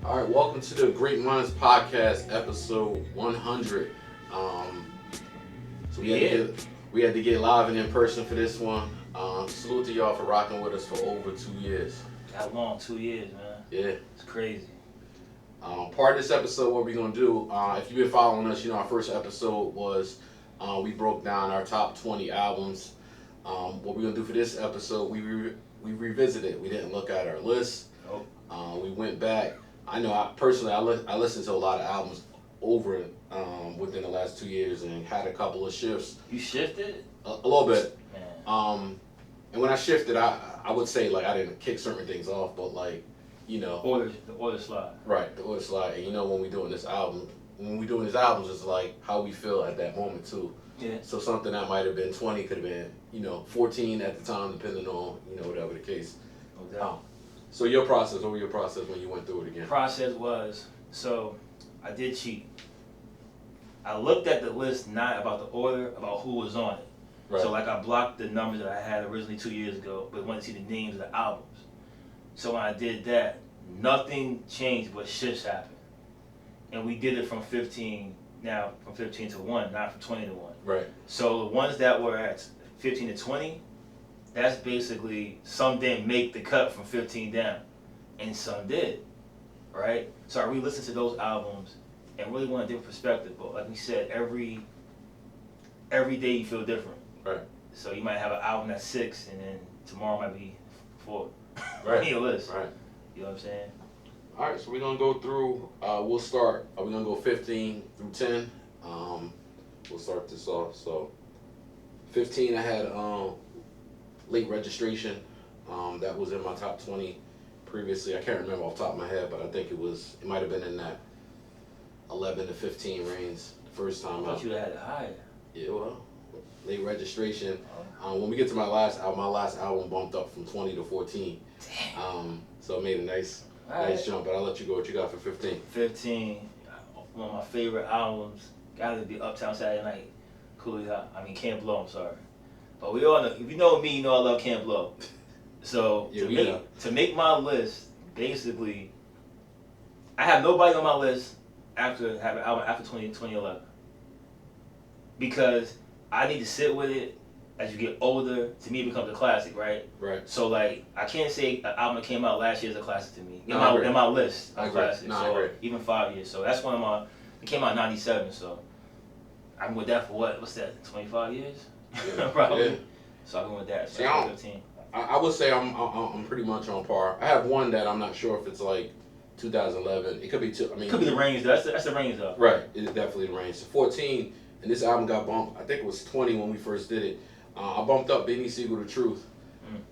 All right, welcome to the Great Minds Podcast, episode 100. Um, so Yeah, we had to get live and in person for this one. Salute to y'all for rocking with us for over 2 years. that long, 2 years, man. Yeah. It's crazy. Part of this episode, what we're gonna do, if you've been following us, you know our first episode was we broke down our top 20 albums. What we're gonna do for this episode, we revisited. We didn't look at our list. Oh, We went back. I know I personally I listened to a lot of albums over within the last 2 years and had a couple of shifts, you shifted? a little bit. Man. And when I shifted, I would say like I didn't kick certain things off, but like The order slide. right, the order slide. And when we doing this album, when we doing these albums, it's like how we feel at that moment too. Yeah. So something that might have been 20 could have been 14 at the time, depending on whatever the case. No doubt. So your process, what was your process when you went through it again? Process was, so I did cheat. I looked at the list not about the order, about who was on it. Right. So like I blocked the numbers that I had originally 2 years ago, but wanted to see the names of the albums. So when I did that, nothing changed but shifts happened. And we did it from 15 to 1, not from 20 to 1. Right. So the ones that were at 15 to 20, that's basically some didn't make the cut from 15 down, and some did, right? So I re-listened to those albums and really want a different perspective. But like we said, every day you feel different. Right. So you might have an album that's 6, and then tomorrow might be 4 Right. on your list. Right. You know what I'm saying? All right, so we're gonna go through. We'll start. We're gonna go 15 through 10. We'll start this off. So, 15, I had late registration. That was in my top 20 previously. I can't remember off the top of my head, but I think it might have been in that 11 to 15 range the first I time thought out. you had it higher. Yeah, well, late registration. When we get to my last album bumped up from 20 to 14. Damn. So it made a nice Alright. jump. But I'll let you go. What you got for 15? 15, one of my favorite albums, gotta be Uptown Saturday Night. Can't Blow, I'm sorry. But we all know, if you know me, you know I love Can't Blow. So Yeah, to make my list, basically, I have nobody on my list after having an album after 2011. Because I need to sit with it. As you get older, to me it becomes a classic, right? Right. So like, I can't say an album that came out last year is a classic to me. No, I agree. In my list I of agree. classics. No, I So agree. even 5 years. So that's one of my. It came out in '97. So I've been with that for what's that? 25 years? Yeah. Probably. Yeah. So I've been with that. See, So I don't- 15. I would say I'm pretty much on par. I have one that I'm not sure if it's like 2011. It could be two. I mean, Could be the range though. That's the range though. right. It is definitely the range. So 14, and this album got bumped. I think it was 20 when we first did it. I bumped up Benny Siegel, The Truth,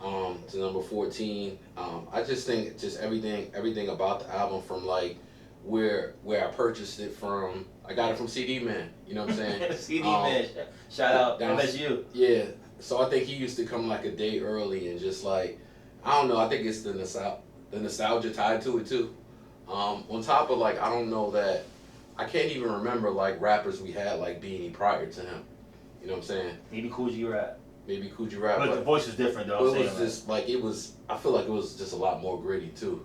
to number 14. I just think just everything about the album, from like where I purchased it from. I got it from CD Man. You know what I'm saying? CD Man. Shout out down- MSU. Yeah. So I think he used to come like a day early and just like, I don't know. I think it's the nostalgia tied to it too. On top of like, I don't know that I can't even remember like rappers we had like Beanie prior to him. You know what I'm saying? Maybe Cool G Rap. Maybe Coogee Rap, But the voice was different though. but I'm it was saying, just like I feel like it was just a lot more gritty too.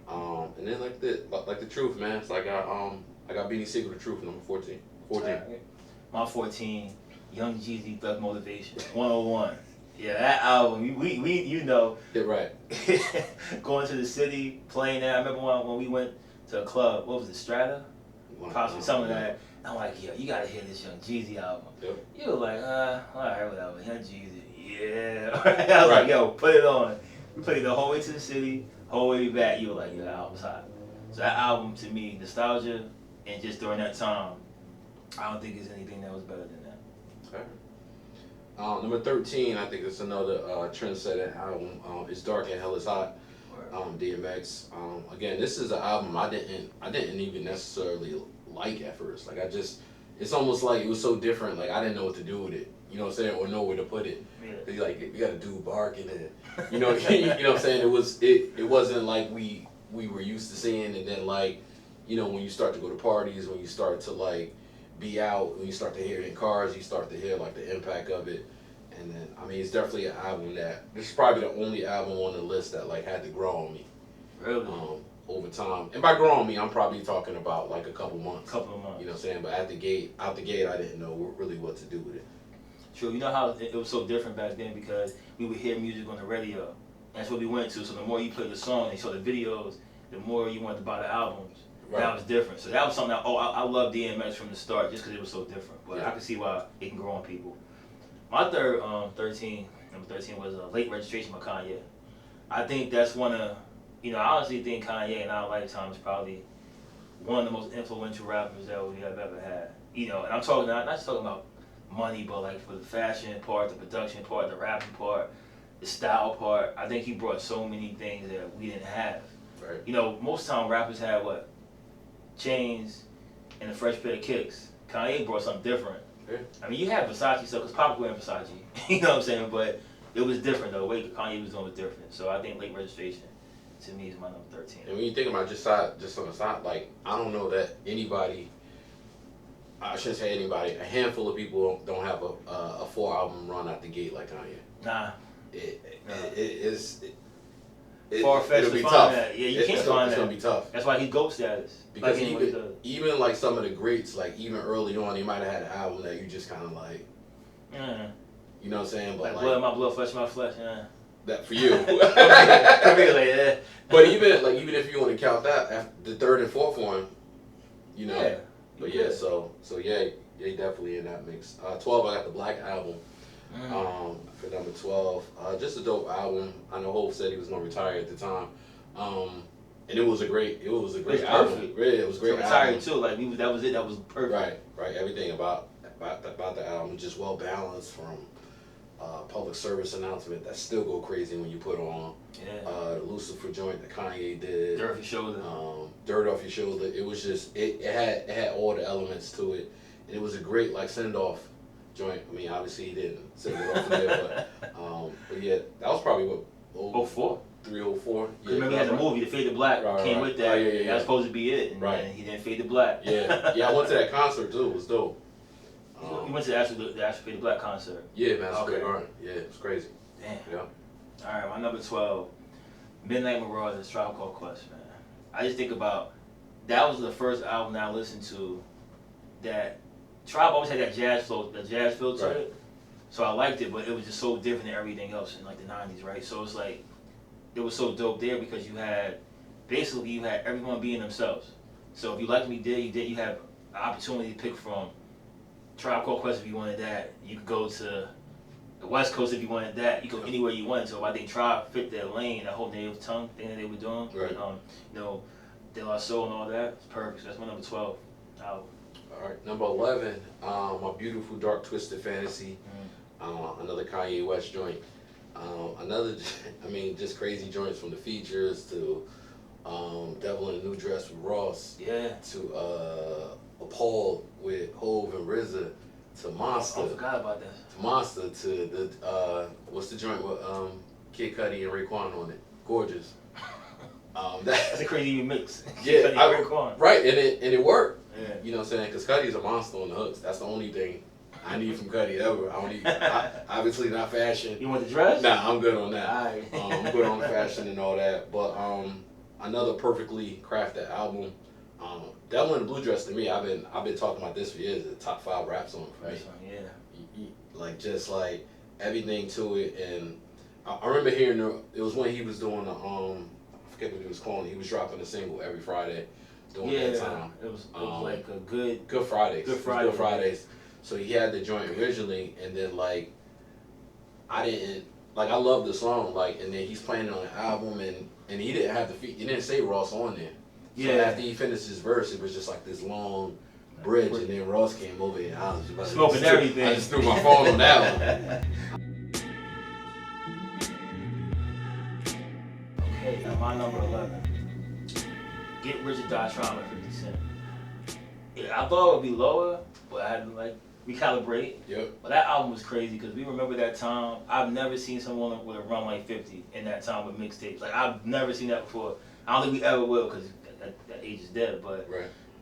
And then like the Truth, man. It's like I got Beanie Siegel, The Truth, number 14. 14. Alright. My 14, Young Jeezy, Thug Motivation, 101. Yeah, that album, we you know, Yeah, right. going to the city, playing that. I remember when we went to a club, what was it, Strata? Possibly some of that. I'm like, yo, you gotta hear this Young Jeezy album. Yep. You were like, alright, whatever, Young Jeezy, yeah. I was like, yo, put it on. We played the whole way to the city, whole way back. You were like, yo, that album's hot. So that album, to me, nostalgia, and just during that time, I don't think there's anything that was better than that. Okay. Number 13, I think it's another trend-setting album. It's Dark and Hell is Hot. DMX. Again, this is an album I didn't even necessarily like at first. Like it's almost like it was so different. Like I didn't know what to do with it. You know what I'm saying? Or know where to put it. Yeah. Like you got to do bark in it. You know what I'm saying? It wasn't like we were used to seeing. And then like, when you start to go to parties, when you start to like be out, when you start to hear it in cars, you start to hear like the impact of it. And then, I mean, it's definitely an album that, this is probably the only album on the list that like had to grow on me. Really? over time. And by growing me, I'm probably talking about like a couple months. Couple of months. You know what I'm saying? But out the gate, I didn't know really what to do with it. True. You know how it was so different back then because we would hear music on the radio. That's what we went to. So the more you played the song and you saw the videos, the more you wanted to buy the albums. Right. That was different. So that was something I loved DMX from the start just because it was so different. But Yeah. I can see why it can grow on people. My third, number 13 was Late Registration by Kanye. I think that's one of, I honestly think Kanye in our lifetime is probably one of the most influential rappers that we have ever had. And I'm talking not just talking about money, but like for the fashion part, the production part, the rapping part, the style part. I think he brought so many things that we didn't have. Right. Most time rappers had what? Chains and a fresh pair of kicks. Kanye brought something different. Yeah. I mean, you had Versace stuff because Pop wearing Versace. You know what I'm saying? But it was different though. The way Kanye was doing was different. So I think Late Registration to me is my number 13. And when you think about just on the side, like I don't know that anybody. I shouldn't say anybody. A handful of people don't have a 4-album run out the gate like Kanye. Nah. Far-fetched to be find tough. that. Yeah, you can't find that. It's gonna be tough. That's why he's GOAT status. Because like even like some of the greats, like even early on, they might have had an album that you just kind of like. Yeah. You know what I'm saying? But like blood, my blood, flesh, my flesh. Yeah. That for you. Yeah. But even if you want to count that, after the third and fourth one, Yeah. But yeah, so yeah, definitely in that mix. 12, I got the Black Album. For number 12, just a dope album. I know Hov said he was gonna retire at the time, and it was a great album. Yeah, it was a great. So retired too. Like that was it. That was perfect. Right. Everything about the album just well balanced from. Public service announcement that still go crazy when you put on. Yeah. The Lucifer joint that Kanye did. Dirt Off Your Shoulder. Dirt Off Your Shoulder. It was just it had all the elements to it, and it was a great like send off joint. I mean, obviously he didn't send it off there, but yeah, that was probably what 04. 304. Yeah, remember he had the movie, The Fade to Black came with that. Yeah. That was supposed to be it, and then he didn't fade to black. Yeah. I went to that concert too. It was dope. You went to the actual Fade to Black concert? Yeah, man. Okay. Yeah, it was crazy. Damn. Yeah. All right, my number 12, Midnight Marauders, Tribe Called Quest, man. I just think about, that was the first album that I listened to that, Tribe always had that jazz feel to it. So I liked it, but it was just so different than everything else in like the 90s, right? So it's like, it was so dope there because you had everyone being themselves. So if you liked me there, you have an opportunity to pick from Tribe Called Quest if you wanted that. You could go to the West Coast if you wanted that. You could go anywhere you wanted. So I think Tribe fit their lane, that whole native tongue thing that they were doing. Right. De La Soul and all that. It's perfect. So that's my number 12 album. All right, number 11, My Beautiful Dark Twisted Fantasy. Another Kanye West joint. Just crazy joints from the features to Devil in a New Dress with Ross. Yeah. To Appalled with Hov and RZA. To Monster. I forgot about that. To Monster. To the what's the joint with Kid Cudi and Raekwon on it? Gorgeous. That's a crazy mix. Yeah, Raekwon. Right, and it worked. Yeah. You know what I'm saying? Because Cudi's a monster on the hooks. That's the only thing I need from Cudi ever. I don't need, obviously not fashion. You want the dress? Nah, I'm good on that. Alright. I'm good on the fashion and all that. But another perfectly crafted album. Devil in the Blue Dress to me, I've been talking about this for years. The top 5 rap song for me. Yeah. Like just like everything to it, and I remember hearing it was when he was doing the I forget what he was calling it. He was dropping a single every Friday. During that time. It was like a Good Fridays. Good Friday. Good Fridays. So he had the joint originally, and then I loved the song, and then he's playing it on the album, and he didn't have he didn't say Ross on there. So after he finished his verse, it was just like this long bridge, and then Ross came over and I was about smoking everything. I just threw my phone on that one. Okay, now my number 11. Get Rich or Die Trying by 50 Cent. Yeah, I thought it would be lower, but I had to recalibrate. Yep. But that album was crazy because we remember that time. I've never seen someone with a run like 50 in that time with mixtapes. I've never seen that before. I don't think we ever will because that age is dead. But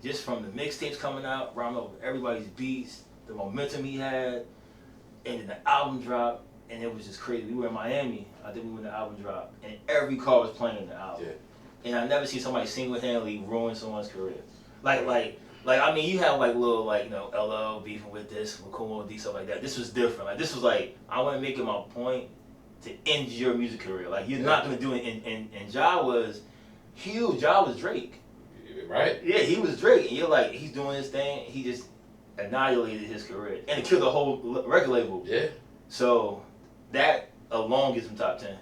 just from the mixtapes coming out, round over everybody's beats, the momentum he had, and then the album dropped, and it was just crazy. We were in Miami. I think we were when the album dropped, and every car was playing the album. Yeah. and I never seen somebody single-handedly ruin someone's career. Like I mean, you have like little like LL beefing with this, with Cool D, stuff like that. This was different. Like this was like I want to make it my point to end your music career. Like you're not gonna do it. And Ja was huge. Ja was Drake. Right. Yeah, he was Drake, and you're like he's doing his thing. He just annihilated his career and it killed the whole record label. Yeah. So that alone gets him top 10.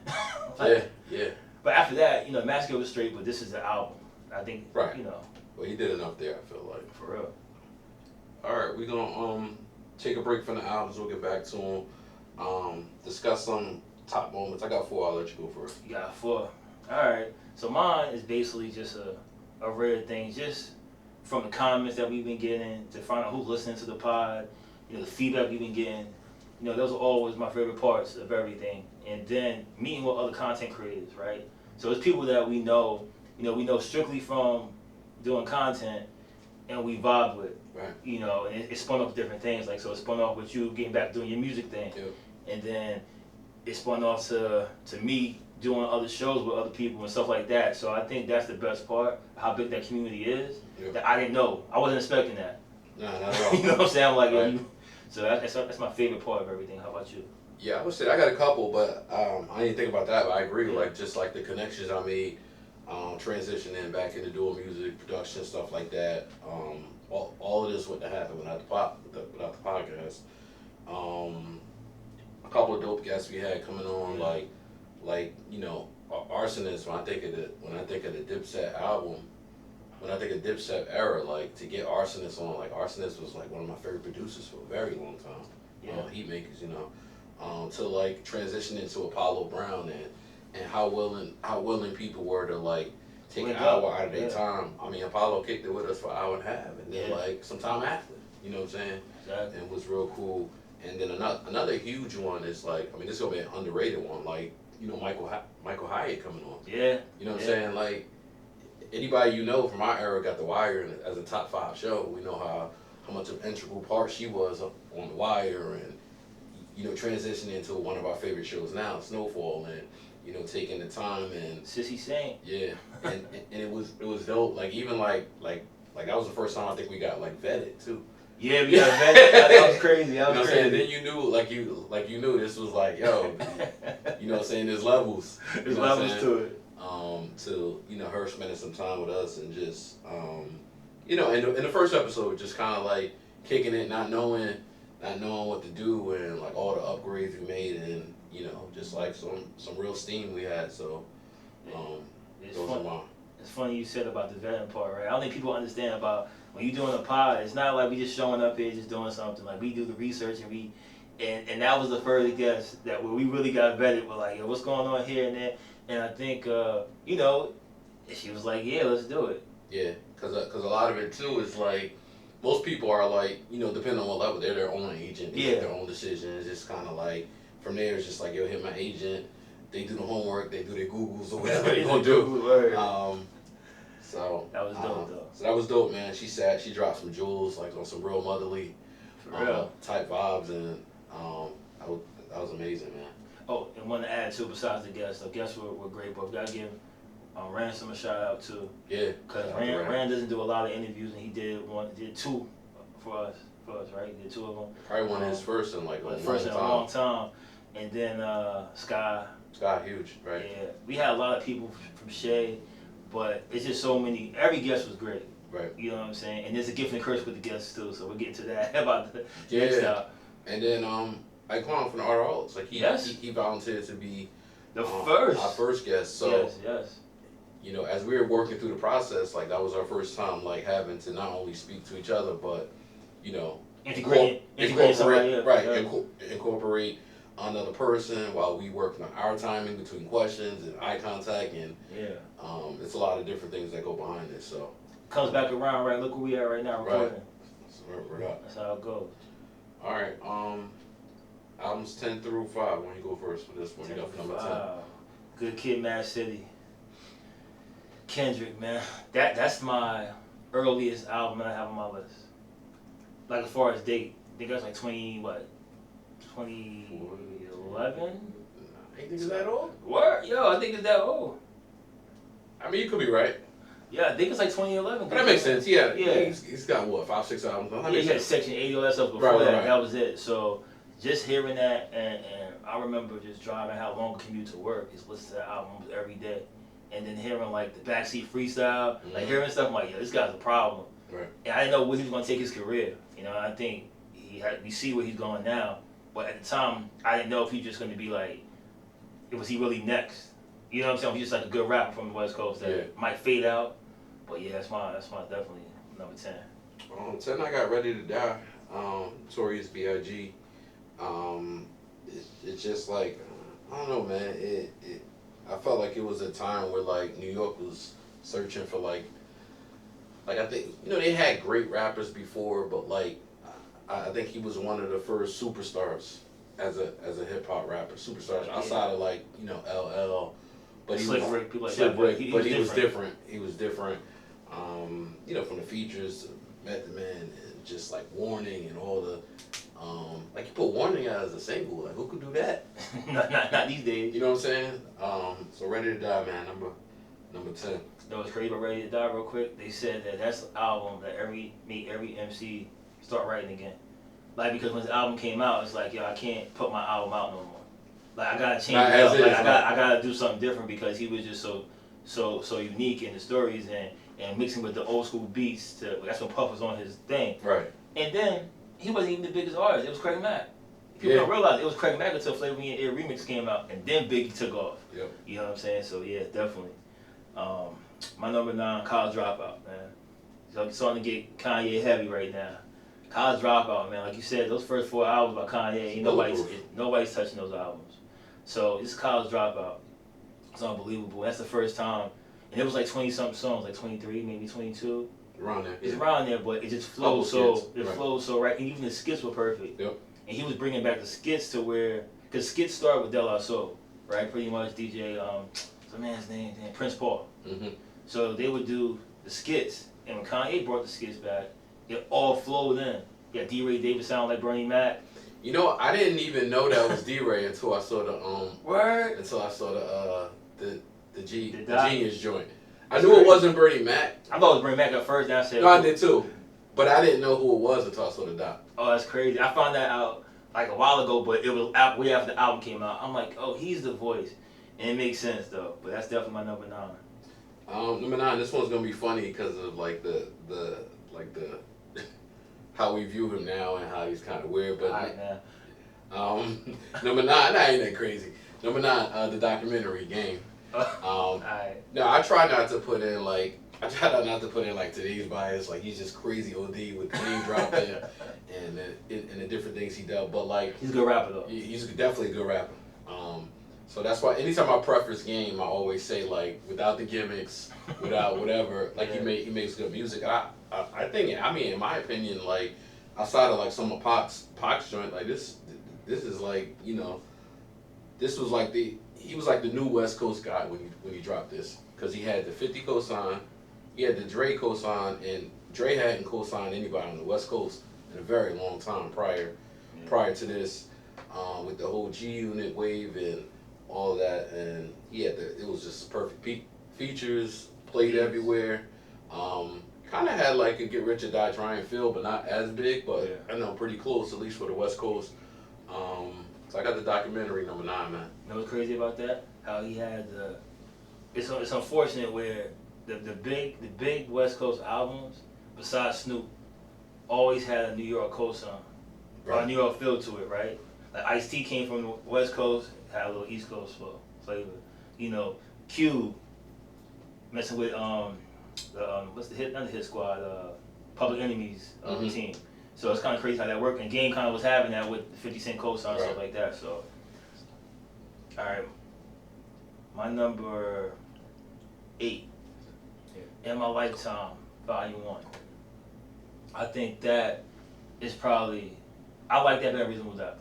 Like, yeah. But after that, Massacre was straight, but this is the album. I think, right. Well, he did enough there, I feel like. For real. All right, we're going to take a break from the albums. We'll get back to them. Discuss some top moments. I got 4. I'll let you go first. You got 4. All right. So mine is basically just a rare thing, just from the comments that we've been getting to find out who's listening to the pod, the feedback we've been getting. Those are always my favorite parts of everything. And then meeting with other content creators, right? So it's people that we know, we know strictly from doing content and we vibe with, right? And it spun off different things. Like, so it spun off with you getting back doing your music thing. Yep. And then it spun off to me doing other shows with other people and stuff like that. So I think that's the best part, how big that community is, yep. that I didn't know. I wasn't expecting that. Nah, not at all. You know what I'm saying? I'm like, right. So that's my favorite part of everything. How about you? Yeah, I would say I got a couple, but I didn't think about that. But I agree, like just like the connections I made, transitioning back into doing music production, stuff like that. All of this wouldn't have happened without the podcast. A couple of dope guests we had coming on, like Arsonist. When I think of the Dipset album, when I think of Dipset era, like to get Arsonist on, like Arsonist was like one of my favorite producers for a very long time. Heat makers, to like transition into Apollo Brown and how willing people were to like take an hour out of their time. I mean, Apollo kicked it with us for an hour and a half, and then like some time after, you know what I'm saying? Exactly. And it was real cool. And then another huge one is like, I mean, this is gonna be an underrated one, like Michael Hyatt coming on. Yeah. You know what I'm saying? Like anybody from our era got The Wire as a top 5 show. We know how much of an integral part she was on The Wire, and transitioning into one of our favorite shows now, Snowfall, and taking the time and Sissy Saint. Yeah, and it was dope. Like even like that was the first time I think we got like vetted too. Yeah, we got vetted. That was crazy. That was what I'm crazy. saying? Then you knew this was like, yo, you know what I'm saying? There's levels. There's levels to it. To her spending some time with us and just in the first episode, just kind of like kicking it, not knowing what to do, and like all the upgrades we made, and just like some real steam we had. So those are mine. It's funny you said about the vetting part, right? I don't think people understand about when you're doing a pod. It's not like we just showing up here just doing something. Like we do the research and that was the first guest that where we really got vetted. We're like, yo, what's going on here and there? And I think she was like, yeah, let's do it. Yeah, cause a lot of it too is like most people are like depending on what level, they're their own agent. They make their own decisions. It's kind of like from there it's just like, yo, hit my agent. They do the homework. They do their Googles or whatever they gonna do. So that was dope though. So that was dope, man. She dropped some jewels like on some real motherly type vibes, and that was amazing, man. Oh, and one to add too, besides the guests were great, but we gotta give Ransom a shout out too. Yeah. Cause Rand doesn't do a lot of interviews, and he did 2 for us, right? He did 2 of them. Probably one of his first in like a long time. And then Sky, huge, right? Yeah, we had a lot of people from Shay, but it's just so many. Every guest was great. Right. You know what I'm saying? And there's a gift and a curse with the guests too, so we'll get to that about the next time. And then Iquan from the Artaholics, like he volunteered to be our first guest. So yes. As we were working through the process, like that was our first time like having to not only speak to each other, but integrate somebody else. Right. Incorporate another person while we work on our timing between questions and eye contact, and it's a lot of different things that go behind this. So comes back around, right? Look where we are right now recording. Right. So we're up. That's how it goes. All right. Albums 10 through 5. When you go first for this one, you got number 10. Good Kid, Mad City. Kendrick, man. That's my earliest album that I have on my list. Like as far as date, I think that's like 2011? I think it's that old? What? Yo, I think it's that old. I I mean, you could be right. Yeah, I think it's like 2011. But that makes sense. Yeah. Yeah. He's got what, 5, 6 albums? That Yeah, makes he had sense. Section 80, all that stuff before Right, that. right. That was it. So just hearing that, and I remember just driving, how long a commute to work, just listening to the albums every day. And then hearing like the backseat freestyle, like hearing stuff, I'm like, yeah, this guy's a problem. Right. And I didn't know where he was going to take his career. You know, I think we see where he's going now. But at the time, I didn't know if he's just going to be like, was he really next? You know what I'm saying? He's just like a good rapper from the West Coast that might fade out. But yeah, that's my definitely number 10. 10, I got Ready to Die. Notorious B.I.G. It's just like, I don't know, man. I felt like it was a time where like New York was searching for like I think, you know, they had great rappers before, but like I think he was one of the first superstars as a hip hop rapper. Superstars outside of like, you know, LL. But Slick Rick, people like Slick that. Rick, but he was different. He was different. You know, from the features, Method Man, and just like Warning and all the, like you put Warning out as a single. Like who could do that? not these days. You know what I'm saying? So Ready to Die, man, number 10. You know what's crazy about Ready to Die, real quick? They said that that's an album that made every MC start writing again. Like, because when his album came out, it's like, yo, I can't put my album out no more. Like, I gotta change it up. Like, I gotta do something different, because he was just so unique in the stories and mixing with the old school beats. That's when Puff was on his thing. Right. And then he wasn't even the biggest artist. It was Craig Mack. People don't realize it was Craig Mack until Flavor in Your Ear remix came out, and then Biggie took off. Yep. You know what I'm saying? So yeah, definitely. My number 9, College Dropout, man. So I'm starting to get Kanye heavy right now. College Dropout, man. Like you said, those first 4 albums by Kanye, nobody's touching those albums. So this College Dropout, it's unbelievable. That's the first time, and it was like 20-something songs, like 23, maybe 22. Around there. It's around there, but it just flows flows so right, and even the skits were perfect. Yep. And he was bringing back the skits to where, because skits start with De La Soul, right? Pretty much DJ, what's the man's name? Prince Paul. Mm-hmm. So they would do the skits, and when Kanye brought the skits back, it all flowed in. Yeah, D-Ray Davis sounded like Bernie Mac. You know, I didn't even know that was D-Ray until I saw the Word. Until I saw the Genius joint. I knew it wasn't Bernie Mac. I thought it was Bernie Mac at first. Then I said, no, I did too, but I didn't know who it was until I saw the doc. Oh, that's crazy. I found that out like a while ago, but it was way after the album came out. I'm like, oh, he's the voice, and it makes sense though. But that's definitely my number 9. Number 9. This one's gonna be funny because of like the how we view him now and how he's kind of weird. But number 9, that ain't that crazy. Number 9, the documentary Game. No, I try not to put in like today's bias. Like he's just crazy OD with name dropping and the different things he does. But like he's a good rapper though. He's definitely a good rapper. So that's why anytime I preface Game, I always say like without the gimmicks, without whatever, like he makes good music. I think, I mean, in my opinion, like outside of like some of Pac's joint, like this is like, you know, this was like he was like the new West Coast guy when he dropped this, because he had the 50 cosign, he had the Dre cosign, and Dre hadn't co-signed anybody on the West Coast in a very long time prior to this, with the whole G Unit wave and all that, and it was just perfect features, played everywhere. Kind of had like a Get Rich or Die Trying feel, but not as big, but I know pretty close, at least for the West Coast. So I got the documentary number 9, man. You know what's crazy about that? How he had it's unfortunate where the big West Coast albums, besides Snoop, always had a New York cosign, or a New York feel to it, right? Like Ice-T came from the West Coast, had a little East Coast flavor. You know, Cube messing with what's the hit? Not the Hit Squad, Public Enemy's team. So it's kind of crazy how that worked. And Game kind of was having that with the 50 Cent cosign and stuff like that. So, all right, my number 8, In My Lifetime, Volume 1. I think that is probably, I like that better than Reasonable Doubt,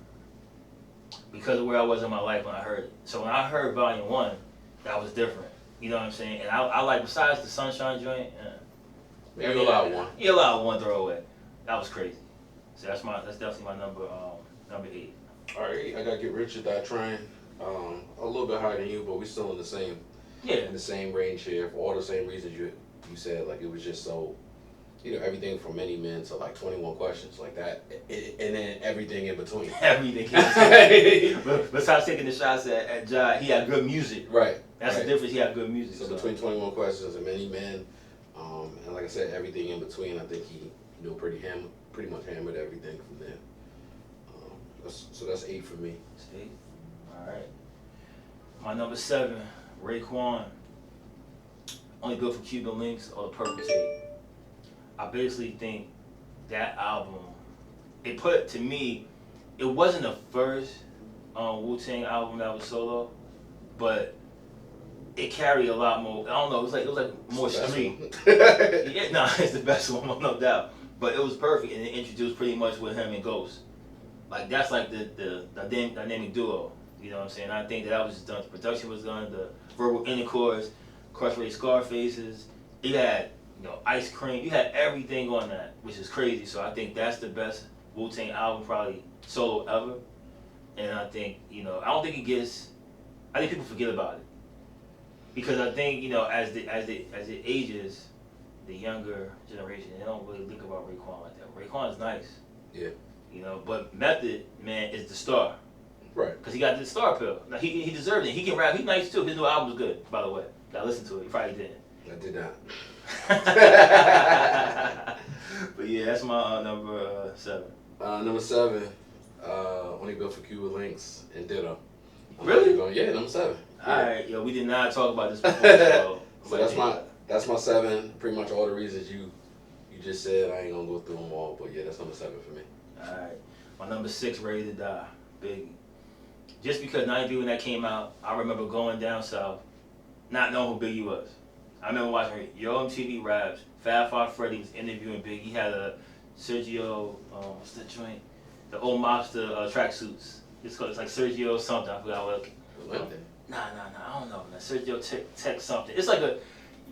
because of where I was in my life when I heard it. So when I heard Volume 1, that was different. You know what I'm saying? And I like, besides the Sunshine joint, you allowed one. You allowed one throwaway. That was crazy. So that's definitely my number 8. All right, I got Get Rich or Die Trying. A little bit higher than you, but we still in the same in the same range here for all the same reasons you said. Like it was just so, everything from many men to like 21 questions like that, and then everything in between. Everything. But besides taking the shots at Jai, he had good music. Right. That's the difference. He had good music. So between 21 questions and many men, and like I said, everything in between, I think he, pretty much hammered everything from there. So that's 8 for me. That's 8. All right. My number 7, Raekwon. Only Good for Cuban Links or the Purple Tape. I basically think that album, to me, it wasn't the first Wu-Tang album that was solo, but it carried a lot more. I don't know. It was like more street. Yeah, no, it's the best one, no doubt. But it was perfect, and it introduced pretty much with him and Ghost. Like that's like the dynamic duo. You know what I'm saying? I think that was just done. The production was done. The verbal intercourse, Crossway Scarfaces. You had Ice Cream. You had everything on that, which is crazy. So I think that's the best Wu-Tang album probably solo ever. And I think I don't think it gets. I think people forget about it. Because I think, as it ages, the younger generation, they don't really think about Raekwon like that. Raekwon is nice. Yeah. But Method, man, is the star. Right. Because he got the star pill. Now, he deserved it. He can rap. He's nice, too. His new album's good, by the way. Gotta listen to it. You probably didn't. I did not. But yeah, that's my number 7. Number 7, Only Good for Cuban Links and Ditto. Really? Yeah, number 7. Yeah. Alright, we did not talk about this before, so that's my 7. Pretty much all the reasons you just said. I ain't gonna go through them all, but yeah, that's number 7 for me. Alright, my number 6, Ready to Die, Biggie. Just because 93 when that came out, I remember going down south, not knowing who Biggie was. I remember watching Yo MTV Raps, Fab Five Freddy was interviewing Biggie. He had a Sergio, what's that joint? The old mobster tracksuits. It's like Sergio something. I forgot what. Nah, I don't know. Sergio Tech something. It's like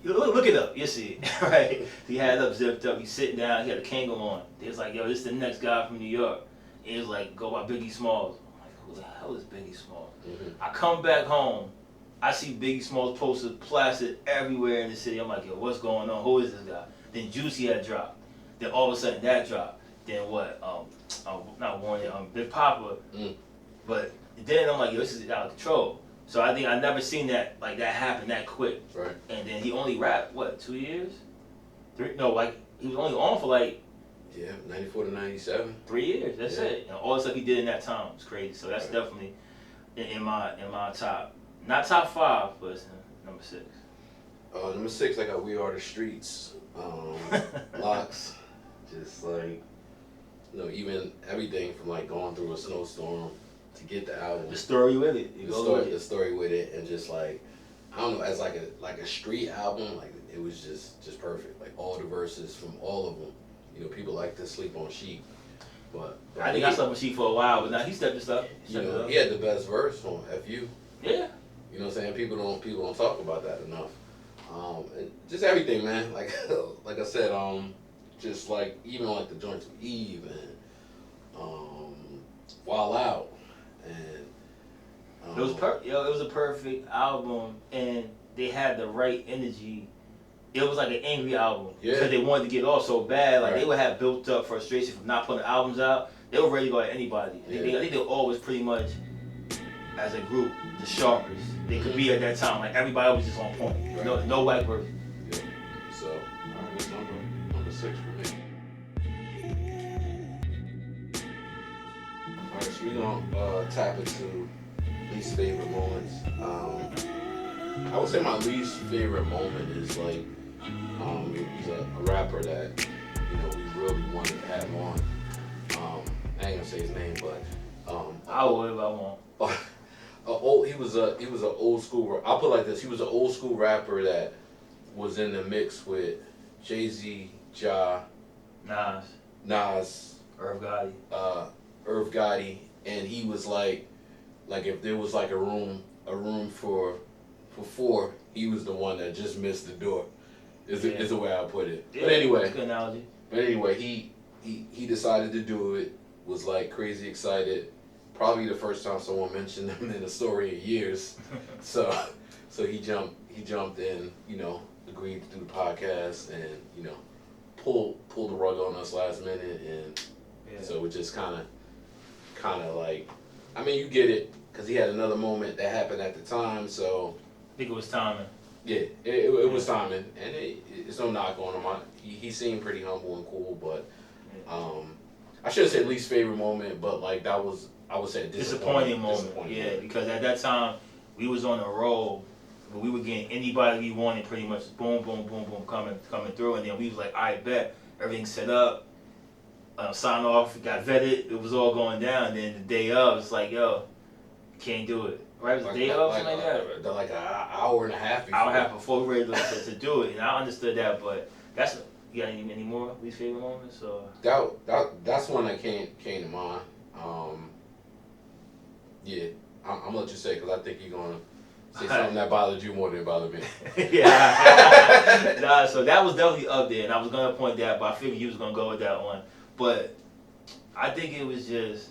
look it up. You see it, right? He had it up, zipped up. He's sitting down. He had a Kangol on. He was like, yo, this is the next guy from New York. And he was like, go by Biggie Smalls. I'm like, who the hell is Biggie Smalls? Mm-hmm. I come back home. I see Biggie Smalls posters plastered everywhere in the city. I'm like, yo, what's going on? Who is this guy? Then Juicy had dropped. Then all of a sudden that dropped. Then what? Not Warren, Big Papa. Mm. But then I'm like, yo, this is out of control. So I think I never seen that happen that quick. Right. And then he only rapped 2 years? 3? No, he was only on for 94 to 97. 3 years. That's it. And all the stuff he did in that time was crazy. So that's definitely in my top. Not top 5, but it's number 6. Number 6, I got We Are the Streets. Locks. Just even everything from going through a snowstorm to get the album. The story with it. The story with it, and just I don't know, as a street album, it was just perfect. All the verses from all of them. People like to sleep on Sheep, but I think I slept on Sheep for a while, but now he stepped this up. He had the best verse on FU. Yeah. You know what I'm saying? People don't talk about that enough. And just everything, man. Like I said, just even the joints with Eve and Wild Out, and it was a perfect album, and they had the right energy. It was like an angry album because they wanted to get off so bad. They would have built up frustration from not putting albums out. They were ready to go at anybody. I think they were always pretty much, as a group, the sharpest they could be at that time. Everybody was just on point. Right. No white person. Yeah. So, alright, that's number 6 for me. Alright, so we're gonna tap into least favorite moments. I would say my least favorite moment is he's a rapper that we really wanted to have on. I ain't gonna say his name, but I would if I want. He was an old school. I'll put it like this: he was an old school rapper that was in the mix with Jay-Z, Ja, Nas, Irv Gotti, and he was like if there was a room for 4, he was the one that just missed the door. Is the way I put it. Yeah, but anyway, that's a good analogy. But anyway, he decided to do it. Was crazy excited. Probably the first time someone mentioned him in a story in years. So So he jumped in, agreed to do the podcast, and pulled the rug on us last minute, and so it just kind of like, I mean, you get it, because he had another moment that happened at the time, so I think it was timing. yeah, it was timing, and it's no knock on him. He seemed pretty humble and cool, but I should have said least favorite moment, but like that was, I would say, a disappointing moment. Yeah, because at that time we was on a roll, but we were getting anybody we wanted, pretty much boom, boom, boom, boom, coming through, and then we was like, I bet everything's set up, sign off, got vetted, it was all going down. And then the day of, it's like, yo, can't do it. Right, it was the day of, something like that. Like an hour and a half before. Hour and a half before we were ready to do it, and I understood that, but that's. You got any more least favorite moments? Or? That's one that came to mind. Yeah, I'm gonna let you say, because I think you're gonna say something that bothered you more than it bothered me. Yeah. Nah, so that was definitely up there, and I was gonna point that, but I figured you was gonna go with that one. But I think it was just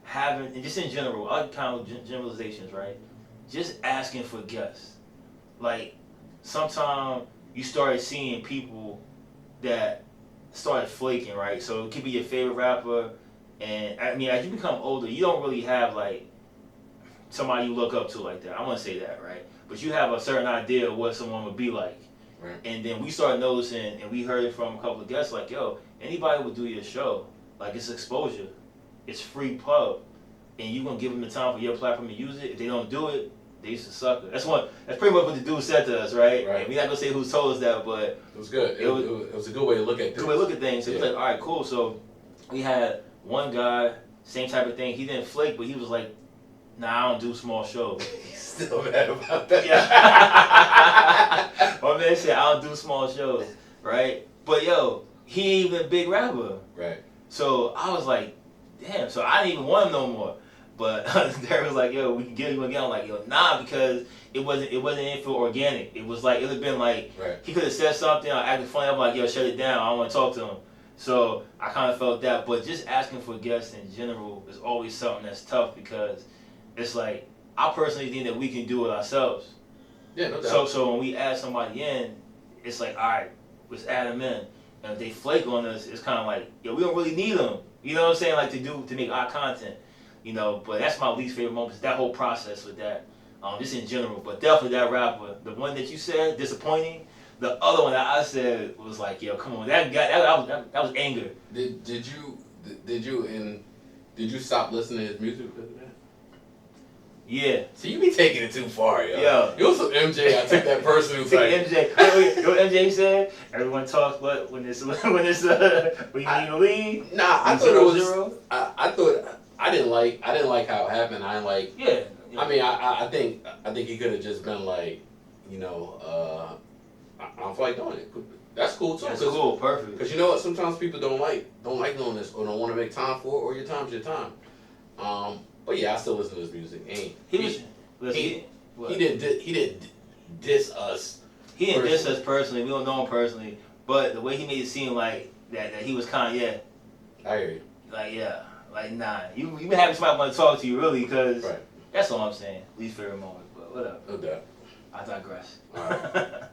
having, and just in general, other kind of generalizations, right? Just asking for guests. Like sometimes you started seeing people that started flaking, right? So it could be your favorite rapper, and I mean, as you become older, you don't really have like somebody you look up to like that. I want to say that, right? But you have a certain idea of what someone would be like. Right. And then we started noticing, and we heard it from a couple of guests, like, yo, anybody would do your show. Like, it's exposure. It's free pub. And you going to give them the time for your platform to use it. If they don't do it, they used to sucker. That's pretty much what the dude said to us, right? Right. And we're not going to say who told us that, but it was good. It was a good way to look at things. Good way to look at things. So it was like, all right, cool. So we had one guy, same type of thing. He didn't flake, but he was like, nah, I don't do small shows. He's still mad about that. Yeah. My man said, I don't do small shows, right? But yo, he ain't even a big rapper. Right. So I was like, damn. So I didn't even want him no more. But Derek was like, yo, we can get him again. I'm like, yo, nah, because it wasn't in for organic. It was like, it would have been like, right. He could have said something, I acted funny. I'm like, yo, shut it down. I don't want to talk to him. So I kind of felt that. But just asking for guests in general is always something that's tough, because it's like, I personally think that we can do it ourselves. Yeah, no doubt. So when we add somebody in, it's like, all right, let's add them in. And if they flake on us, it's kind of like, yo, we don't really need them. You know what I'm saying? Like to make our content. But that's my least favorite moment, is that whole process with that. Just in general, but definitely that rapper. The one that you said, disappointing. The other one that I said was like, yo, come on, that guy, that was anger. Did you stop listening to his music because of that? Yeah. So you be taking it too far, yo. Yeah. You was some MJ. I took that person who's like MJ. You know what MJ said? Everyone talks, but when you need to leave. Nah, I thought it was. I thought I didn't like how it happened. I didn't like. Yeah. I mean, I think he could have just been like, I don't feel like doing it. That's cool too. That's cool, perfect. Because you know what? Sometimes people don't like doing this, or don't want to make time for it, or your time's your time. But yeah, I still listen to his music. He didn't diss us. He didn't diss us personally. We don't know him personally, but the way he made it seem like that he was kind of I hear you. Like nah. You been having somebody want to talk to you really, because right. That's all I'm saying. Least favorite moment, but whatever. No doubt. I digress. All right.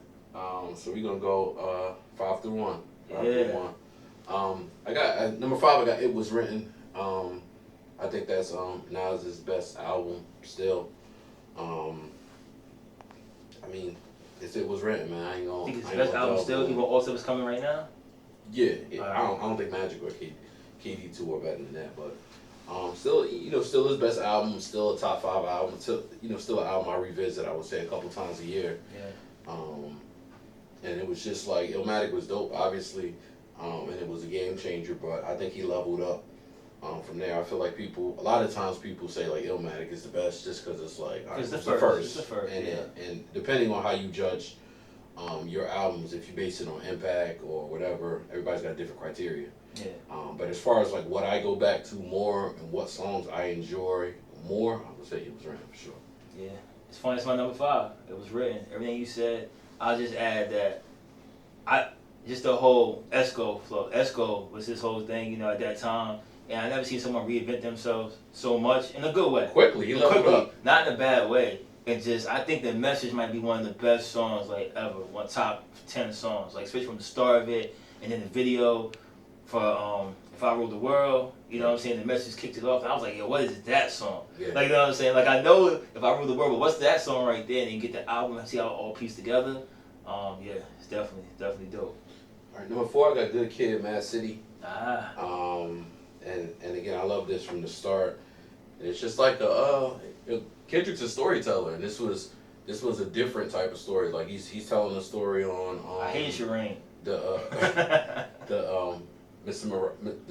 So we're gonna go 5 through 1. 5 Yeah. through 1. I got number 5. I got It Was Written. I think that's Nas's best album still. I mean, It Was Written, man. I ain't gonna. I think it's his best album still. Even also is coming right now. Yeah. I don't think Magic or KD2 are better than that, but still his best album. Still a top 5 album. Still an album I revisit. I would say a couple times a year. Yeah. And it was just like Illmatic was dope, obviously, and it was a game changer. But I think he leveled up. From there, I feel like a lot of times people say like Illmatic is the best just because it's like it's the first. It's the first, and depending on how you judge your albums, if you base it on impact or whatever, everybody's got different criteria. Yeah. But as far as like what I go back to more and what songs I enjoy more, I would say It Was Written for sure. Yeah, it's funny. It's my number 5. It Was Written. Everything you said, I'll just add that just the whole Esco flow. Esco was his whole thing, at that time. And I never seen someone reinvent themselves so much in a good way. Quickly, he leveled up. Not in a bad way. And just, I think the message might be one of the best songs like ever, one top 10 songs, like especially from the start of it, and then the video for If I Ruled the World, you know what I'm saying, the message kicked it off, and I was like, yo, what is that song? Yeah. Like, you know what I'm saying, like I know If I Ruled the World, but what's that song right there, and you get the album and see how it all pieced together, yeah, it's definitely dope. All right, number 4, I got Good Kid, Mad City. Ah. And again, I love this from the start. And it's just like Kendrick's a storyteller, and this was a different type of story. Like he's telling a story on I hate Shireen. The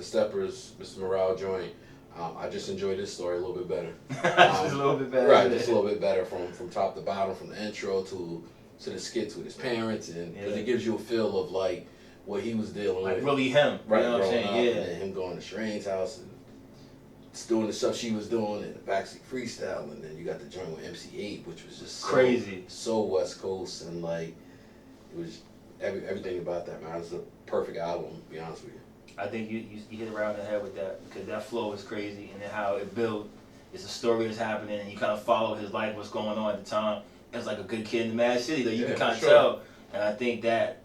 Steppers, Mr. Morale joint. I just enjoyed this story a little bit better. Just a little bit better. Right, just a little bit better from top to bottom, from the intro to the skits with his parents, and because it gives you a feel of like what he was dealing like with. Really him. Right, you know what I'm saying? Yeah. And him going to Shireen's house and doing the stuff she was doing in the backseat freestyle, and then you got the joint with MC8, which was just crazy, so West Coast, and like it was everything about that, man. It was a perfect album, to be honest with you. I think you hit around the head with that, because that flow is crazy, and then how it built. It's a story that's happening, and you kind of follow his life, what's going on at the time. It's like a good kid in the Mad City that you can kind of tell, and I think that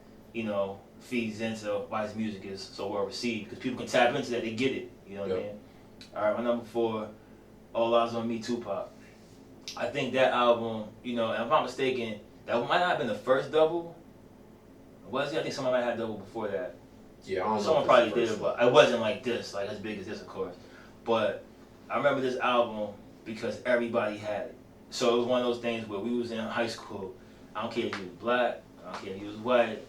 feeds into why his music is so well received, because people can tap into that, they get it. You know what I mean? All right, my number 4, All Eyes on Me, Tupac. I think that album, and if I'm not mistaken, that might not have been the first double. Was it? I think someone might have had double before that. Yeah, I don't know. Someone probably did, but it wasn't like this, like as big as this, of course. But I remember this album because everybody had it. So it was one of those things where we was in high school. I don't care if you was black, I don't care if you was white,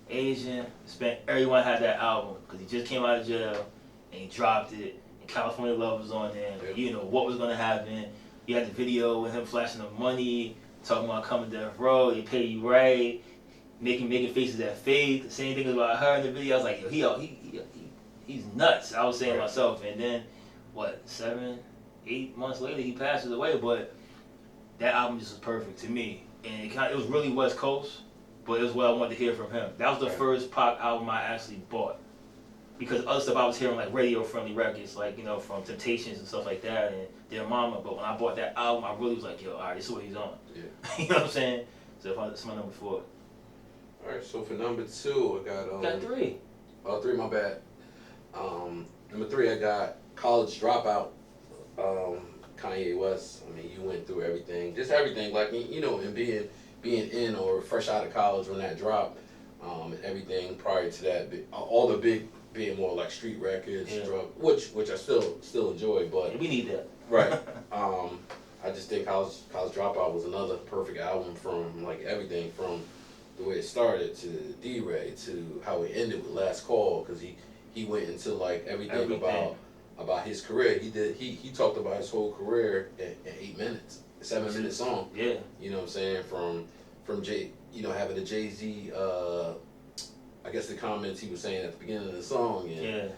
Asian, Hispanic, everyone had that album because he just came out of jail and he dropped it. And California Love was on there. Yep. You know what was gonna happen. You had the video with him flashing the money, talking about coming to death row, they pay you right, making faces at Faith. The same thing about her in the video. I was like, yo, he's nuts. I was saying to myself, and then what, 7, 8 months later he passes away, but that album just was perfect to me. And it was really West Coast, but it was what I wanted to hear from him. That was the first pop album I actually bought. Because other stuff I was hearing, like radio-friendly records, like, from Temptations and stuff like that, and Dear Mama. But when I bought that album, I really was like, yo, all right, this is what he's on. Yeah. You know what I'm saying? So that's my number 4. All right, so for number 2, I got... got 3. Oh, 3, my bad. Number 3, I got College Dropout, Kanye West. I mean, you went through everything, just everything, like, and being in or fresh out of college when that dropped, and everything prior to that, all the big, being more like street records, drug, which I still enjoy, but we need that. Right. I just think College Dropout was another perfect album from like everything from the way it started to D-Ray to how it ended with Last Call, because he went into like everything about his career. He talked about his whole career in 8 minutes, 7-minute song. Yeah. You know what I'm saying? From Jay, having the Jay-Z, I guess the comments he was saying at the beginning of the song, and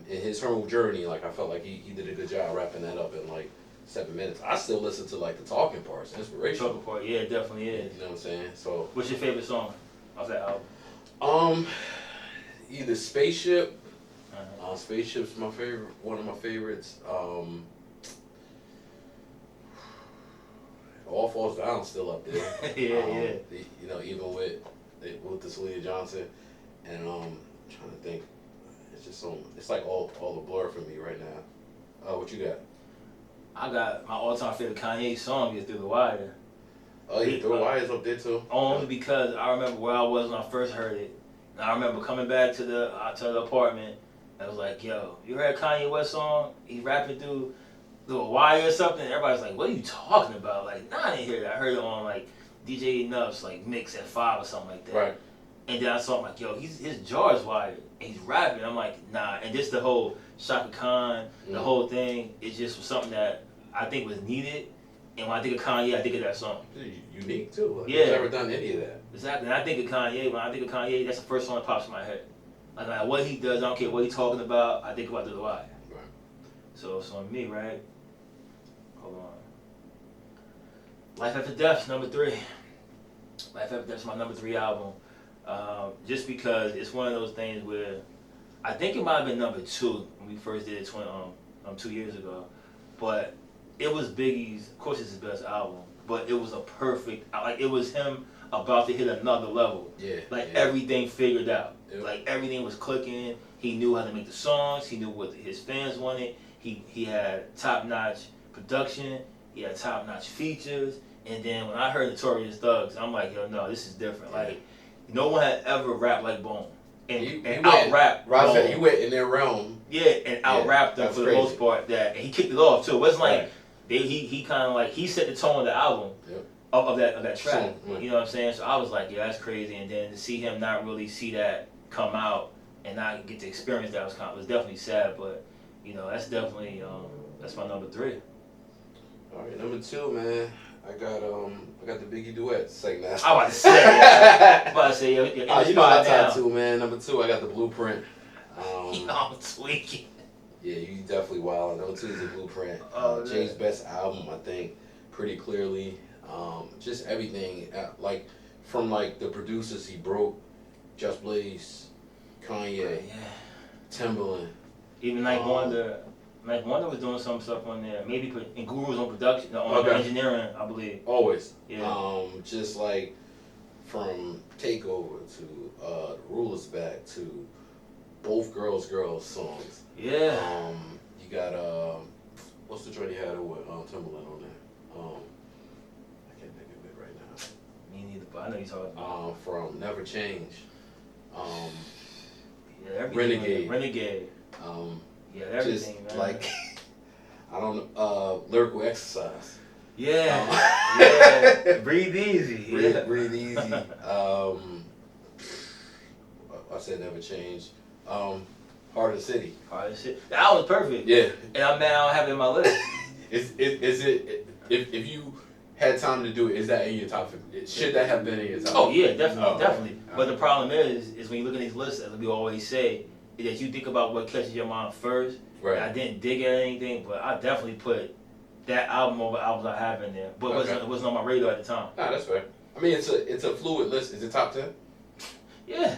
in his whole journey, like I felt like he did a good job wrapping that up in like 7 minutes. I still listen to like the talking parts, inspirational. Talking part, yeah, it definitely is. You know what I'm saying? So, what's your favorite song off that album? Either Spaceship. Spaceship's my favorite, one of my favorites. All Falls Down still up there. yeah. Even with the Celia Johnson, and I'm trying to think. It's just it's like all the blur for me right now. What you got? I got my all-time favorite Kanye song is Through the Wire. Oh, yeah, Through the Wire is up there too. Only because I remember where I was when I first heard it. And I remember coming back to the apartment. I was like, yo, you heard Kanye West song? He rapping through the wire or something? And everybody's like, what are you talking about? Like, nah, I didn't hear that. I heard it on like DJ Nuff's like mix at 5 or something like that. Right. And then I saw him like, yo, his jaw is wired. And he's rapping. I'm like, nah. And just the whole Shaka Khan, the whole thing, it just was something that I think was needed. And when I think of Kanye, I think of that song. Unique too. Like, yeah. He's never done any of that. Exactly. And I think of Kanye. When I think of Kanye, that's the first song that pops in my head. Like what he does, I don't care what he's talking about, I think about Through the Wire. Right. So me, right? Hold on. Life After Death, number 3. Life After Death is my number 3 album. Just because it's one of those things where I think it might have been number 2 when we first did it 2 years ago. But it was Biggie's, of course it's his best album, but it was a perfect, like, it was him about to hit another level. Yeah. Like, yeah. everything figured out. Yep. Like, everything was clicking. He knew how to make the songs. He knew what his fans wanted. He had top-notch production. He had top-notch features. And then when I heard Notorious Thugs, I'm like, yo, no, this is different. Like, no one had ever rapped like Bone. And out-rapped Bone. He went in their realm. Yeah, and out-rapped them for the most part. And he kicked it off, too. It wasn't like, he kind of like, he set the tone of the album. Yep. Of that track, you know what I'm saying? So I was like, yeah, that's crazy. And then to see him not really see that come out and not get to experience that was definitely sad. But you know, that's definitely that's my number 3. All right, number 2, man. I got the Biggie duet. Say that. I'm about to say, you know my top 2, man. Number 2, I got the Blueprint. I'm tweaking. Yeah, you definitely wild. Number 2 is the Blueprint. Jay's best album, I think, pretty clearly. Just everything, like from like the producers he broke, Just Blaze, Kanye, Timbaland. Even like Wonder was doing some stuff on there. Maybe and Guru was on production, on engineering, I believe. Always. Yeah. Just like from Takeover to Rulers Back to both Girls songs. Yeah. You got what's the joint he had with Timbaland on there? Me neither, but I know you're talking about. From Never Change. Renegade. Yeah, everything, just man. like I don't know, Lyrical Exercise. Yeah. Breathe easy. Breathe easy. I said Never Change. Heart of the City. That was perfect. Yeah. And I'm mad I don't have it in my list. Is it if you had time to do it, is that in your top 50? Should that have been in your top 50? Oh yeah, definitely. But the problem is when you look at these lists, as we always say, is that you think about what catches your mind first. Right. I didn't dig at anything, but I definitely put that album over albums I have in there. But it wasn't on my radar at the time. Nah, that's fair. I mean, it's a fluid list. Is it top 10? Yeah.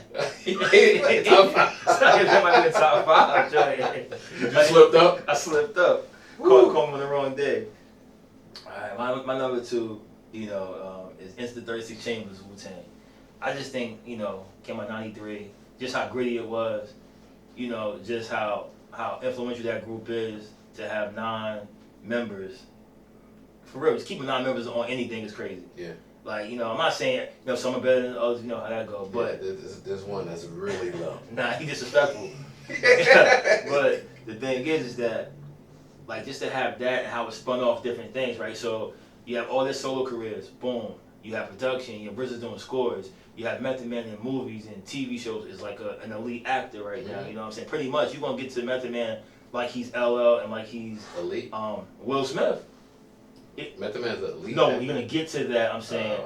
Top 5. That might be the top 5. You slipped up? I slipped up. Caught me on the wrong day. Alright, my number 2, is Instant 36 Chambers, Wu-Tang. I just think, came out 93, just how gritty it was, just how influential that group is to have 9 members. For real, just keeping 9 members on anything is crazy. Yeah. Like, I'm not saying, some are better than others, how that go, but... Yeah, there's one that's really low. Nah, he disrespectful. But the thing is that, like, just to have that and how it spun off different things, right? So you have all their solo careers, boom. You have production, you have RZA doing scores. You have Method Man in movies and TV shows is like an elite actor right now. You know what I'm saying? Pretty much, you're gonna get to Method Man like he's LL and like he's elite. Will Smith. Method Man's elite. No, you're gonna get to that. I'm saying,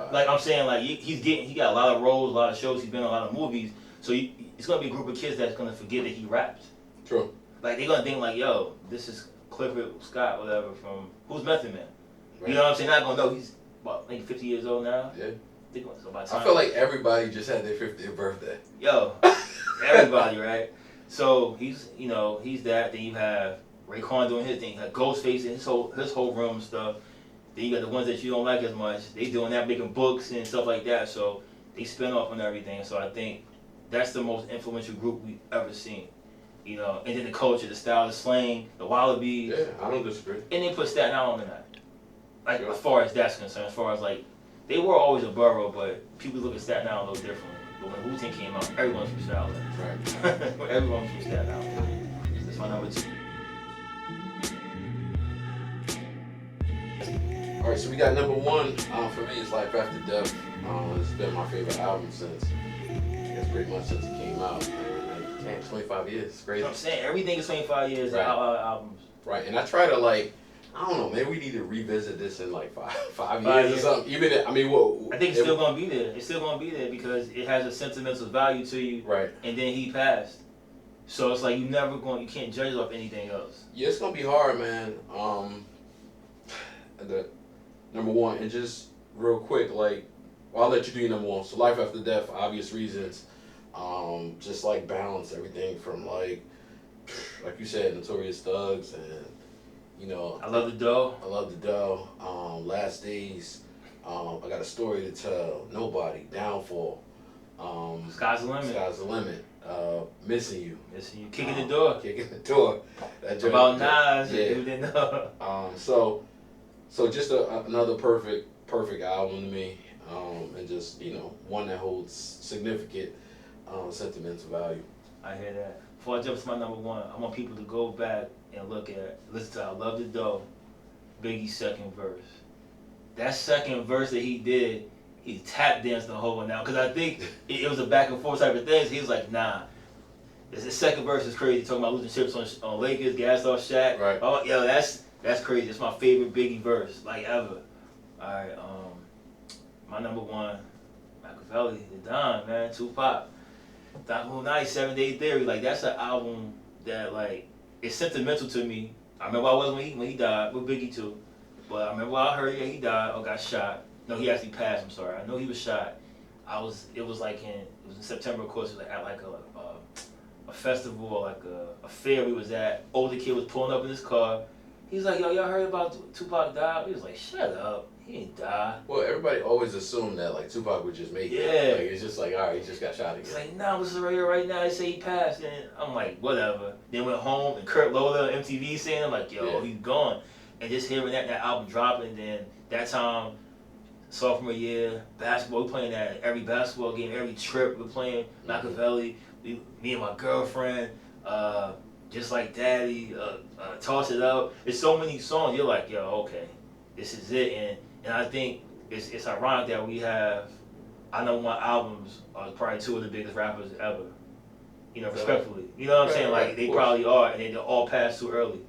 he got a lot of roles, a lot of shows. He's been in a lot of movies. So it's gonna be a group of kids that's gonna forget that he raps. True. Like they're gonna think like, yo, this is Clifford Scott, whatever, from who's Method Man. Right. You know what I'm saying? Not gonna know he's maybe 50 years old now. Yeah. So by the time, I feel like everybody just had their 50th birthday. Yo, everybody, right? So he's that. Then you have Raekwon doing his thing. You have Ghostface and his whole room stuff. Then you got the ones that you don't like as much. They doing that, making books and stuff like that. So they spin off on everything. So I think that's the most influential group we've ever seen. And then the culture, the style, the slang, the Wallabies. Yeah, I don't disagree. And they put Staten Island in that. Like, as far as that's concerned, as far as, like, they were always a borough, but people look at Staten Island a little differently. But when Wu-Tang came out, everyone's from Staten Island. Right. Everyone's from Staten Island. That's my number 2. All right, so we got number 1. For me, it's Life After Death. It's been my favorite album since, I guess, pretty much since it came out. Man, 25 years. It's crazy. You know what I'm saying? Everything is 25 years of albums. Right, and I try to, like, I don't know, maybe we need to revisit this in like five years or something. Even if, I think it's still gonna be there. It's still gonna be there because it has a sentimental value to you. Right. And then he passed, so it's like you can't judge off anything else. Yeah, it's gonna be hard, man. The number 1, and just real quick, like, I'll let you do your number 1. So Life After Death, for obvious reasons. Just like balance everything from like you said, Notorious Thugs and. I love the dough. Last Days. I got a story to tell. Nobody. Downfall. Sky's the limit. Sky's the limit. Missing you. Missing you. Kicking the door. Kicking the door. That About Nas. Yeah. You didn't know. So just another perfect album to me. And just one that holds significant sentimental value. I hear that. Before I jump to my number one, I want people to go back and listen to I Love the Dough, Biggie's second verse. That second verse that he did, he tap danced the whole one out. Because I think it was a back and forth type of thing. So he was like, nah. The second verse is crazy. Talking about losing chips on Lakers, gassed off Shaq. Right. Oh, yo, that's crazy. It's my favorite Biggie verse, like ever. Alright, my number one, Machiavelli, the Don, man, Tupac. That whole night, 7 Day Theory, like that's an album that like it's sentimental to me. I remember I was when he died with Biggie too, but I remember when I heard he died or got shot. No, he actually passed. I'm sorry. I know he was shot. It was in September, of course. It was at like a festival or like a fair we was at. Older kid was pulling up in his car. He's like, yo, y'all heard about Tupac died? He was like, shut up. He ain't die. Well, everybody always assumed that like Tupac would just make it. Yeah. Like it's just like, all right, he just got shot again. He's like, nah, this is right now. They say he passed, and I'm like, whatever. Then went home and Kurt Loder on MTV saying, I'm like, yo, he's gone. And just hearing that album dropping, then that time, sophomore year, basketball, we playing that every basketball game, every trip, we're playing Machiavelli. Me and my girlfriend, just like Daddy, Toss It Up. There's so many songs. You're like, yo, okay, this is it. And I think it's ironic that we have, I know my albums are probably two of the biggest rappers ever. Respectfully. You know what I'm saying? Like they probably are, and they all passed too early.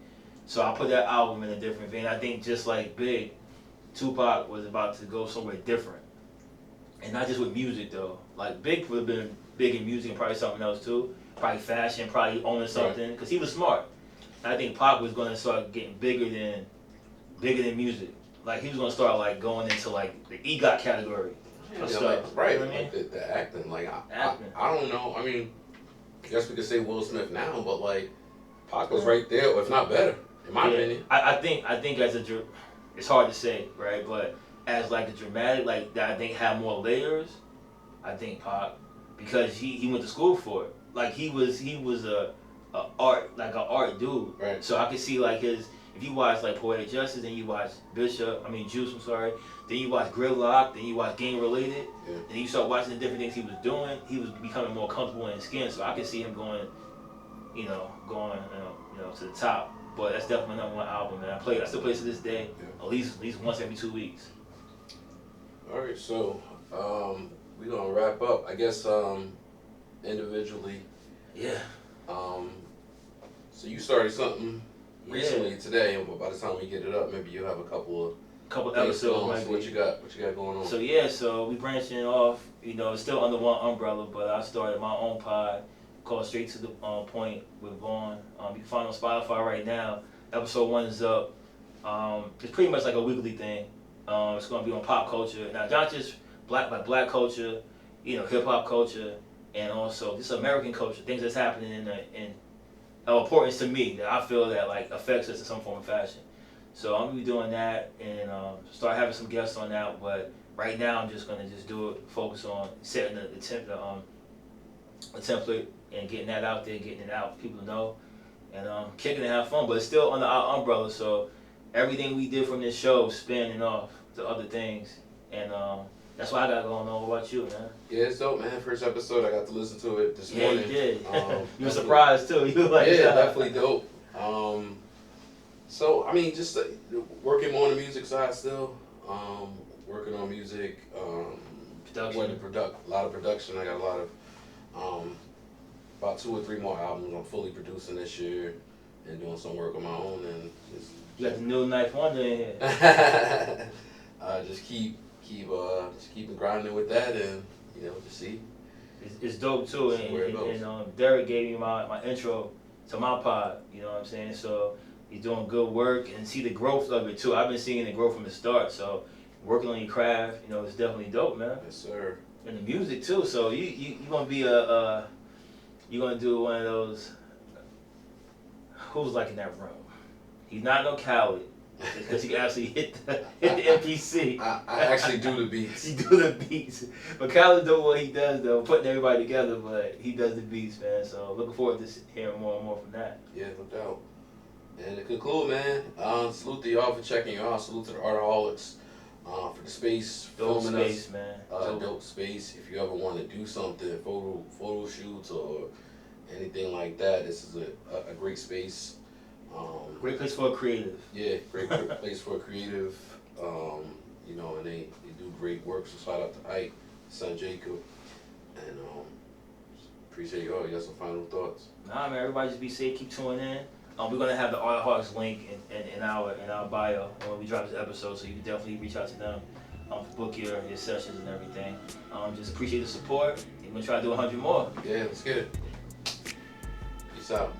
So I put that album in a different vein. I think just like Big, Tupac was about to go somewhere different. And not just with music though. Like Big would have been big in music and probably something else too. Probably fashion, probably owning something, because he was smart. And I think Pac was going to start getting bigger than music. Like he was going to start like going into like the EGOT category of stuff. Right, You know what I mean? like the acting. Like Acting. I don't know. I mean, I guess we could say Will Smith now, but like Pac was right there, if not better, in my opinion. I think as it's hard to say, right? But as like a dramatic, like that I think had more layers. I think Pac, because he went to school for it. Like he was a art dude. Right. So I could see like if you watch like Poetic Justice, then you watch Juice, I'm sorry, then you watch Gridlock, then you watch Game Related, then you start watching the different things he was doing. He was becoming more comfortable in his skin. So I could see him going to the top. But that's definitely my number one album, man. I still play it to this day, at least once every 2 weeks. All right, so we're gonna wrap up. I guess individually. Yeah. So you started something recently today, and by the time we get it up, maybe you'll have a couple episodes. So what you got going on? So we branching off. It's still under one umbrella, but I started my own pod called Straight to the Point with Vaughn. You can find it on Spotify right now. Episode 1 is up. It's pretty much like a weekly thing. It's gonna be on pop culture. Now, not just black culture, hip hop culture, and also just American culture, things that's happening in importance to me that I feel that like affects us in some form of fashion. So I'm gonna be doing that and start having some guests on that. But right now I'm just gonna do it, focus on setting the template and getting that out there, getting it out for people to know, and kicking and have fun. But it's still under our umbrella, so everything we did from this show spanning off to other things, and that's what I got going on. What about you, man? Yeah, it's dope, man. First episode, I got to listen to it this morning. Yeah, you did. You were surprised too. You were like, definitely dope. So I mean, just working more on the music side still. Working on music. Production. A lot of production. I got a lot of about 2 or 3 more albums I'm fully producing this year, and doing some work on my own. And you got the new Knife Wonder in here. just keep grinding with that, and just see. It's dope too, and Derek gave me my intro to my pod. You know what I'm saying? So he's doing good work, and see the growth of it too. I've been seeing the growth from the start. So working on your craft, it's definitely dope, man. Yes, sir. And the music too. So you gonna be you gonna do one of those. Who's like in that room? He's not no Khaled. because you actually hit the MPC. I actually do the beats. You do the beats. But Kyle's doing what he does though, putting everybody together, but he does the beats, man. So looking forward to hearing more and more from that. Yeah, no doubt. And to conclude, man, salute to y'all for checking y'all. Salute to the Artaholics for the space, Dope filming space, us. man. Dope space. If you ever want to do something, photo shoots or anything like that, this is a great space. Great place for a creative. Yeah, great place for a creative. You know, and they do great work. So shout out to Ike, son Jacob, and appreciate y'all. You got some final thoughts? Nah, man. Everybody just be safe. Keep tuning in. We're gonna have the Artaholics link in our bio when we drop this episode, so you can definitely reach out to them to book your sessions and everything. Just appreciate the support. We're gonna try to do 100 more. Yeah, let's get it. Peace out.